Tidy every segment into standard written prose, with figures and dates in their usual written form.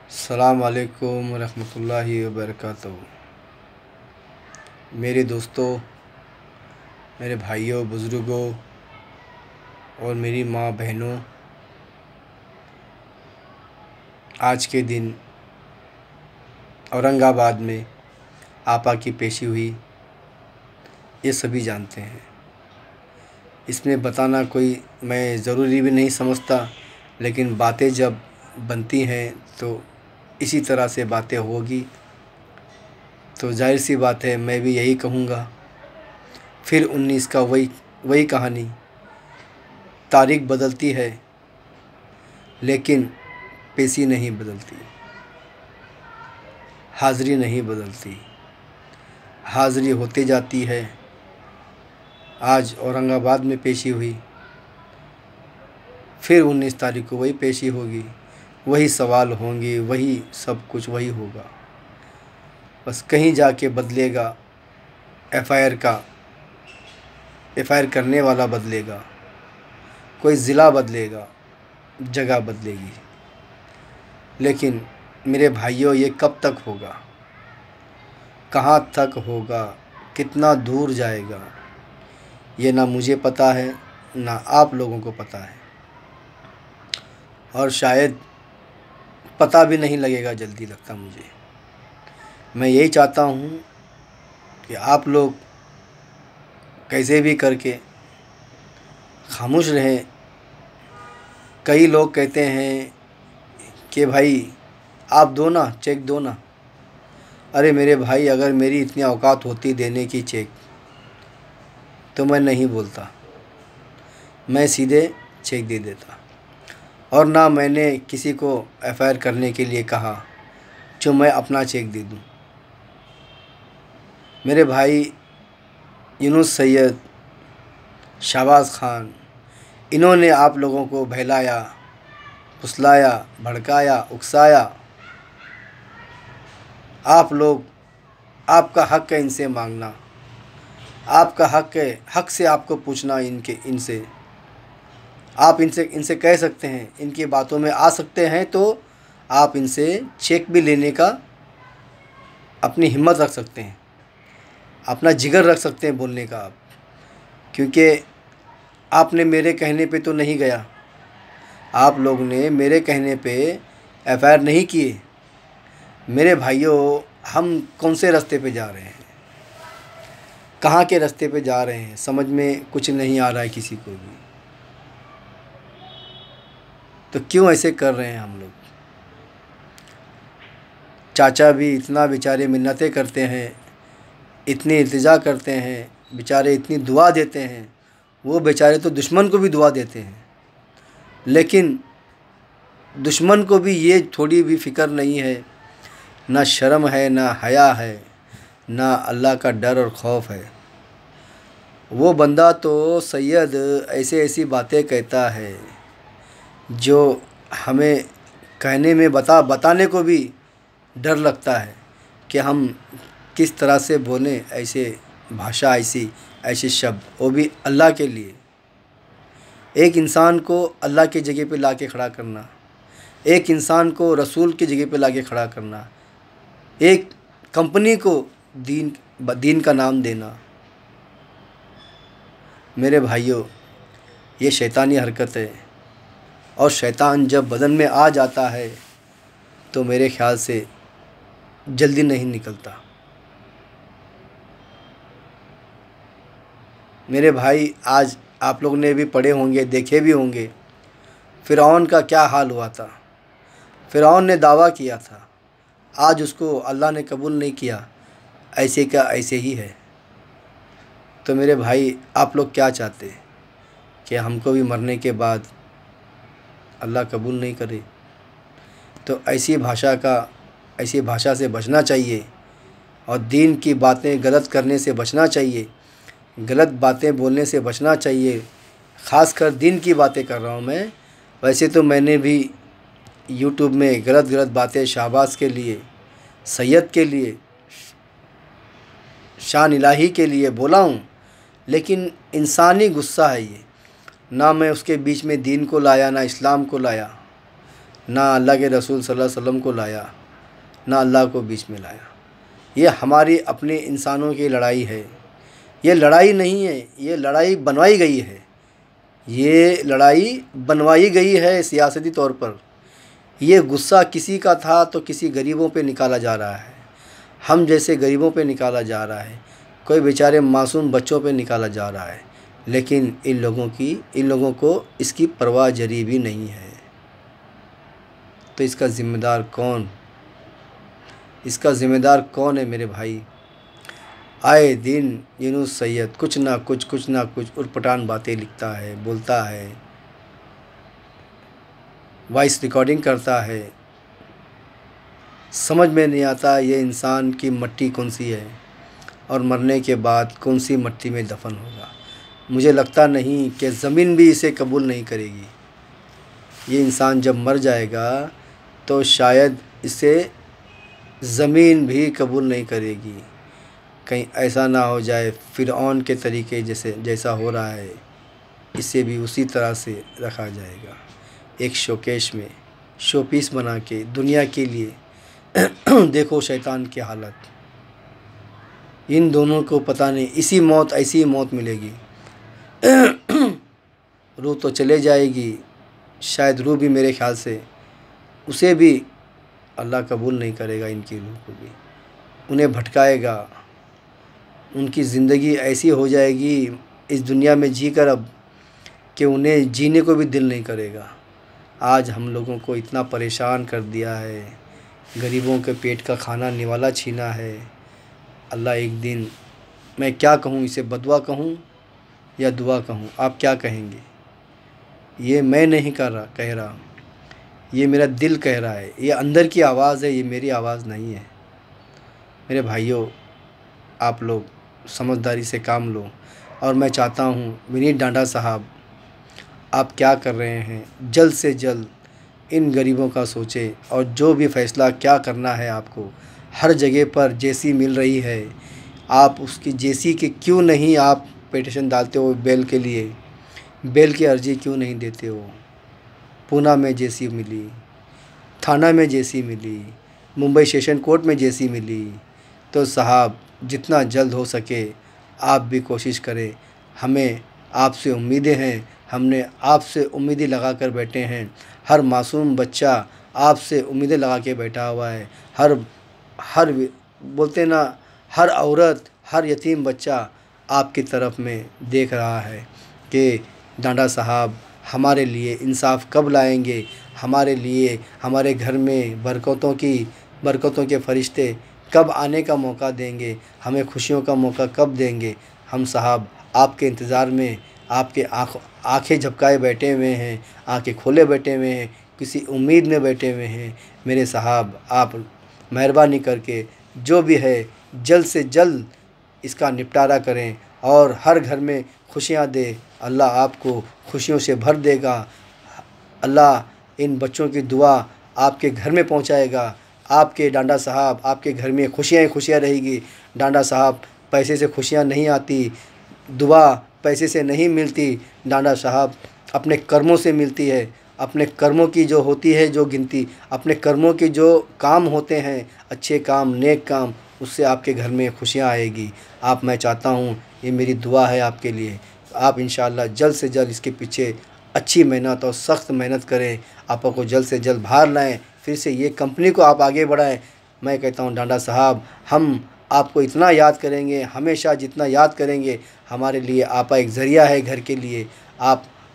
अस्सलाम वालेकुम रहमतुल्लाहि व बरकातहू। मेरे दोस्तों, मेरे भाइयों, बुज़ुर्गों और मेरी माँ बहनों, आज के दिन औरंगाबाद में आपा की पेशी हुई, ये सभी जानते हैं। इसमें बताना कोई मैं ज़रूरी भी नहीं समझता, लेकिन बातें जब बनती हैं तो इसी तरह से बातें होगी। तो जाहिर सी बात है, मैं भी यही कहूँगा। फिर 19 का वही वही कहानी। तारीख बदलती है लेकिन पेशी नहीं बदलती, हाज़िरी नहीं बदलती। हाज़िरी होते जाती है। आज औरंगाबाद में पेशी हुई, फिर 19 तारीख को वही पेशी होगी, वही सवाल होंगे, वही सब कुछ वही होगा। बस कहीं जाके बदलेगा एफ़आईआर करने वाला बदलेगा, कोई ज़िला बदलेगा, जगह बदलेगी। लेकिन मेरे भाइयों, ये कब तक होगा, कहाँ तक होगा, कितना दूर जाएगा, ये ना मुझे पता है, ना आप लोगों को पता है, और शायद पता भी नहीं लगेगा जल्दी, लगता मुझे। मैं यही चाहता हूँ कि आप लोग कैसे भी करके खामोश रहें। कई लोग कहते हैं कि भाई आप दो ना, चेक दो ना। अरे मेरे भाई, अगर मेरी इतनी औकात होती देने की चेक, तो मैं नहीं बोलता, मैं सीधे चेक दे देता। और ना मैंने किसी को एफ़आईआर करने के लिए कहा जो मैं अपना चेक दे दूं। मेरे भाई यूनुस सैयद, शाहबाज खान, इन्होंने आप लोगों को बहलाया, फुसलाया, भड़काया, उकसाया। आप लोग, आपका हक़ है इनसे मांगना, आपका हक़ है, हक़ से आपको पूछना इनसे। आप इनसे कह सकते हैं, इनकी बातों में आ सकते हैं, तो आप इनसे चेक भी लेने का अपनी हिम्मत रख सकते हैं, अपना जिगर रख सकते हैं बोलने का आप। क्योंकि आपने मेरे कहने पे तो नहीं गया, आप लोग ने मेरे कहने पे एफ़आईआर नहीं किए। मेरे भाइयों, हम कौन से रास्ते पे जा रहे हैं, कहाँ के रास्ते पे जा रहे हैं, समझ में कुछ नहीं आ रहा है किसी को भी। तो क्यों ऐसे कर रहे हैं हम लोग? चाचा भी इतना बेचारे मिन्नतें करते हैं, इतनी इल्तिजा करते हैं, बेचारे इतनी दुआ देते हैं। वो बेचारे तो दुश्मन को भी दुआ देते हैं, लेकिन दुश्मन को भी ये थोड़ी भी फ़िक्र नहीं है, ना शर्म है, ना हया है, ना अल्लाह का डर और खौफ है। वो बंदा तो सैयद ऐसे ऐसी बातें कहता है जो हमें कहने में बताने को भी डर लगता है कि हम किस तरह से बोलें ऐसे भाषा, ऐसे शब्द, वो भी अल्लाह के लिए। एक इंसान को अल्लाह की जगह पे ला के खड़ा करना, एक इंसान को रसूल की जगह पे ला के खड़ा करना, एक कंपनी को दीन का नाम देना। मेरे भाइयों, ये शैतानी हरकत है, और शैतान जब बदन में आ जाता है तो मेरे ख़्याल से जल्दी नहीं निकलता। मेरे भाई, आज आप लोग ने भी पढ़े होंगे, देखे भी होंगे, फ़िरऔन का क्या हाल हुआ था। फ़िरऔन ने दावा किया था, आज उसको अल्लाह ने कबूल नहीं किया, ऐसे का ऐसे ही है। तो मेरे भाई, आप लोग क्या चाहते कि हमको भी मरने के बाद अल्लाह कबूल नहीं करे? तो ऐसी भाषा से बचना चाहिए, और दीन की बातें गलत करने से बचना चाहिए, गलत बातें बोलने से बचना चाहिए। ख़ासकर दीन की बातें कर रहा हूँ मैं। वैसे तो मैंने भी यूट्यूब में गलत बातें शाहबाज के लिए, सैयद के लिए, शान इलाही के लिए बोला हूँ, लेकिन इंसानी गुस्सा है ये। ना मैं उसके बीच में दीन को लाया, ना इस्लाम को लाया, ना अल्लाह के रसूल सल्लल्लाहु अलैहि वसल्लम को लाया, ना अल्लाह को बीच में लाया। ये हमारी अपने इंसानों की लड़ाई है। ये लड़ाई नहीं है, ये लड़ाई बनवाई गई है। ये लड़ाई बनवाई गई है सियासती तौर पर। ये गुस्सा किसी का था तो किसी गरीबों पे निकाला जा रहा है, हम जैसे गरीबों पे निकाला जा रहा है, कोई बेचारे मासूम बच्चों पे निकाला जा रहा है। लेकिन इन लोगों को इसकी परवाह जरी भी नहीं है। तो इसका ज़िम्मेदार कौन? इसका ज़िम्मेदार कौन है मेरे भाई? आए दिन यूनुस सैयद कुछ ना कुछ उटपटांग बातें लिखता है, बोलता है, वॉइस रिकॉर्डिंग करता है। समझ में नहीं आता ये इंसान की मट्टी कौन सी है और मरने के बाद कौन सी मट्टी में दफन होगा। मुझे लगता नहीं कि ज़मीन भी इसे कबूल नहीं करेगी। ये इंसान जब मर जाएगा तो शायद इसे ज़मीन भी कबूल नहीं करेगी। कहीं ऐसा ना हो जाए फ़िरऔन के तरीके जैसा हो रहा है, इसे भी उसी तरह से रखा जाएगा, एक शोकेश में शोपीस बना के दुनिया के लिए। देखो शैतान की हालत। इन दोनों को पता नहीं ऐसी मौत मिलेगी। रूह तो चले जाएगी, शायद रूह भी मेरे ख़्याल से उसे भी अल्लाह कबूल नहीं करेगा, इनकी रूह को भी उन्हें भटकाएगा। उनकी ज़िंदगी ऐसी हो जाएगी इस दुनिया में जी कर अब कि उन्हें जीने को भी दिल नहीं करेगा। आज हम लोगों को इतना परेशान कर दिया है, गरीबों के पेट का खाना निवाला छीना है। अल्लाह एक दिन, मैं क्या कहूँ इसे, बदुआ कहूँ या दुआ कहूँ, आप क्या कहेंगे? ये मैं नहीं कह रहा, ये मेरा दिल कह रहा है, ये अंदर की आवाज़ है, ये मेरी आवाज़ नहीं है। मेरे भाइयों, आप लोग समझदारी से काम लो। और मैं चाहता हूँ विनीत डांडा साहब, आप क्या कर रहे हैं, जल्द से जल्द इन गरीबों का सोचें और जो भी फ़ैसला क्या करना है आपको। हर जगह पर जेसी मिल रही है, आप उसकी जेसी के क्यों नहीं आप पिटीशन डालते हो बेल के लिए? बेल की अर्ज़ी क्यों नहीं देते हो? पूना में जेसी मिली, थाना में जेसी मिली, मुंबई सेशन कोर्ट में जेसी मिली। तो साहब जितना जल्द हो सके आप भी कोशिश करें। हमें आपसे उम्मीदें हैं, हमने आपसे उम्मीदें लगा कर बैठे हैं। हर मासूम बच्चा आपसे उम्मीदें लगा के बैठा हुआ है। हर बोलते ना, हर औरत, हर यतीम बच्चा आपकी तरफ में देख रहा है कि डांडा साहब हमारे लिए इंसाफ कब लाएंगे, हमारे लिए हमारे घर में बरकतों के फरिश्ते कब आने का मौका देंगे, हमें खुशियों का मौका कब देंगे। हम साहब आपके इंतज़ार में, आपके आँखें झपकाए बैठे हुए हैं, आँखें खोले बैठे हुए हैं, किसी उम्मीद में बैठे हुए हैं। मेरे साहब आप मेहरबानी करके जो भी है जल्द से जल्द इसका निपटारा करें और हर घर में खुशियाँ दे। अल्लाह आपको खुशियों से भर देगा। अल्लाह इन बच्चों की दुआ आपके घर में पहुँचाएगा। आपके डांडा साहब, आपके घर में खुशियाँ ही खुशियाँ रहेगी। डांडा साहब, पैसे से खुशियाँ नहीं आती, दुआ पैसे से नहीं मिलती। डांडा साहब अपने कर्मों से मिलती है। अपने कर्मों की जो होती है जो गिनती, अपने कर्मों के जो काम होते हैं, अच्छे काम, नेक काम, उससे आपके घर में खुशियाँ आएगी। मैं चाहता हूँ, ये मेरी दुआ है आपके लिए, आप इंशाअल्लाह जल्द से जल्द इसके पीछे अच्छी मेहनत और सख्त मेहनत करें। आपको जल्द से जल्द बाहर लाएँ, फिर से ये कंपनी को आप आगे बढ़ाएं। मैं कहता हूँ डांडा साहब, हम आपको इतना याद करेंगे, हमेशा जितना याद करेंगे। हमारे लिए आप एक ज़रिया है घर के लिए।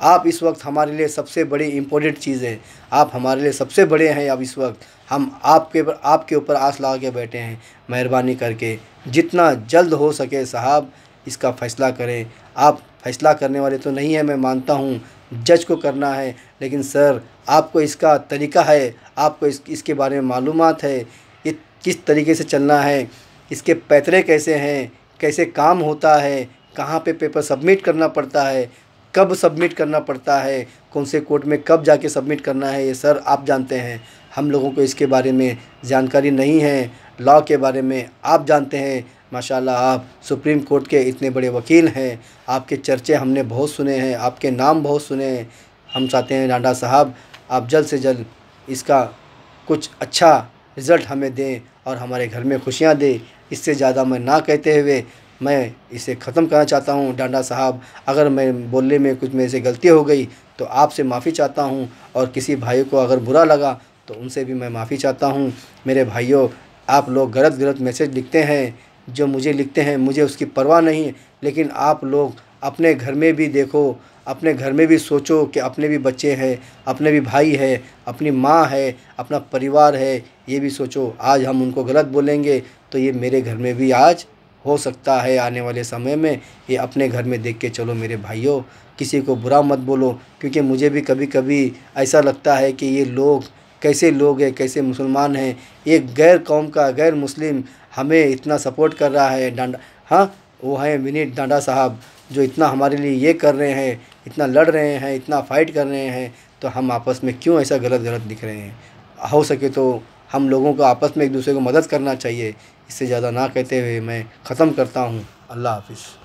आप इस वक्त हमारे लिए सबसे बड़ी इम्पोर्टेंट चीज़ है। आप हमारे लिए सबसे बड़े हैं। अब इस वक्त हम आपके ऊपर आस लगा के बैठे हैं। मेहरबानी करके जितना जल्द हो सके साहब इसका फ़ैसला करें। आप फ़ैसला करने वाले तो नहीं हैं, मैं मानता हूँ जज को करना है, लेकिन सर आपको इसका तरीक़ा है, आपको इसके बारे में मालूमात है, ये किस तरीके से चलना है, इसके पैतरे कैसे हैं, कैसे काम होता है, कहाँ पे पेपर सबमिट करना पड़ता है, कब सबमिट करना पड़ता है, कौन से कोर्ट में कब जाके सबमिट करना है, ये सर आप जानते हैं। हम लोगों को इसके बारे में जानकारी नहीं है। लॉ के बारे में आप जानते हैं। माशाल्लाह आप सुप्रीम कोर्ट के इतने बड़े वकील हैं, आपके चर्चे हमने बहुत सुने हैं, आपके नाम बहुत सुने हैं। हम चाहते हैं डांडा साहब आप जल्द से जल्द इसका कुछ अच्छा रिज़ल्ट हमें दें और हमारे घर में खुशियाँ दे। इससे ज़्यादा मैं ना कहते हुए मैं इसे ख़त्म करना चाहता हूँ। डांडा साहब, अगर मैं बोलने में कुछ मेरे से गलती हो गई तो आपसे माफ़ी चाहता हूँ, और किसी भाई को अगर बुरा लगा तो उनसे भी मैं माफ़ी चाहता हूँ। मेरे भाइयों, आप लोग गलत गलत मैसेज लिखते हैं, जो मुझे लिखते हैं, मुझे उसकी परवाह नहीं है, लेकिन आप लोग अपने घर में भी देखो, अपने घर में भी सोचो कि अपने भी बच्चे हैं, अपने भी भाई है, अपनी माँ है, अपना परिवार है, ये भी सोचो। आज हम उनको गलत बोलेंगे तो ये मेरे घर में भी आज हो सकता है आने वाले समय में। ये अपने घर में देख के चलो मेरे भाइयों, किसी को बुरा मत बोलो, क्योंकि मुझे भी कभी कभी ऐसा लगता है कि ये लोग कैसे लोग हैं, कैसे मुसलमान हैं। एक गैर कौम का गैर मुस्लिम हमें इतना सपोर्ट कर रहा है। डांडा, हाँ, वो हैं विनीत डांडा साहब, जो इतना हमारे लिए ये कर रहे हैं, इतना लड़ रहे हैं, इतना फ़ाइट कर रहे हैं, तो हम आपस में क्यों ऐसा गलत गलत दिख रहे हैं। हो सके तो हम लोगों को आपस में एक दूसरे को मदद करना चाहिए। इससे ज़्यादा ना कहते हुए मैं ख़त्म करता हूँ। अल्लाह हाफ़िज़।